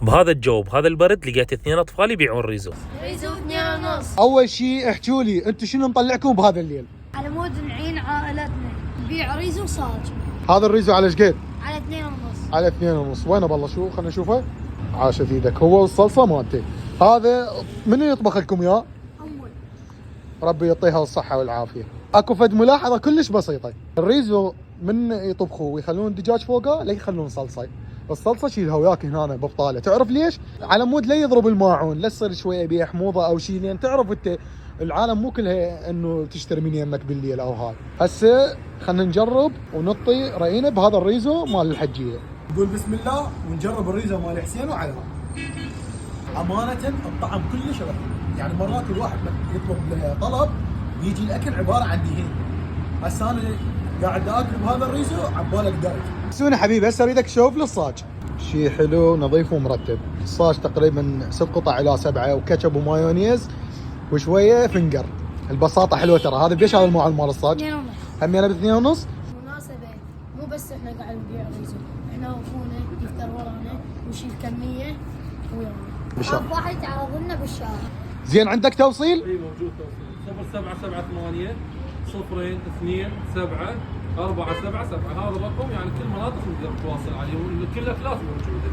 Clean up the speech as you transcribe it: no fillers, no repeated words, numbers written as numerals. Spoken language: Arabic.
بهذا الجو بهذا البرد لقيت 2 اطفال يبيعون ريزو. ريزو 2.5. اول شيء احكوا لي انتم شنو مطلعكم بهذا الليل؟ على مود نعين عائلتنا نبيع ريزو صاج. هذا الريزو على ايش قد؟ على 2.5. على 2.5. وينه بالله شو خلينا نشوفه. عاشت ايدك. هو والصلصه مالتي. هذا منو يطبخ لكم اياه؟ أمي. ربي يعطيها الصحه والعافيه. اكو فد ملاحظه كلش بسيطه، الريزو من يطبخوه ويخلون دجاج فوقه لا يخلون صلصه. الصلصه شيلها وياك هنا ببطاله. تعرف ليش؟ على مود لا يضرب الماعون، لا تصير شويه بيه حموضه او شيء، لان تعرف انت العالم مو كلها انه تشتري من يمك بالليل او هاي. هسه خلينا نجرب ونعطي راينا بهذا الريزو مال الحجيه. نقول بسم الله ونجرب الريزو مال حسين وعلى. امانه الطعم كلش رهيب، يعني مرات الواحد يطلب طلب يجي الاكل عباره عن دهين. هسه انا قاعد اكل بهذا الريزو عبالك درج. سوني حبيبي هسه اريدك تشوف لي الصاج. شيء حلو نظيف ومرتب. الصاج تقريبا 6 قطع الى 7 وكاتشب ومايونيز وشويه فنجر. البساطه حلوه ترى. هذا بيش هذا الموعد مال الصاج؟ 2.5. همي انا ب 2.5. مناسبة مو بس احنا قاعد نبيع ريزو، احنا واخونا يفتر ورانا ويشيل كمية ويانا. بالشارع. واحد يعرضنا بالشارع. زين عندك توصيل؟ اي موجود توصيل 0778 02 7 477 هذا الرقم، يعني كل مناطق نقدر نتواصل عليه وكل الاكلات موجوده.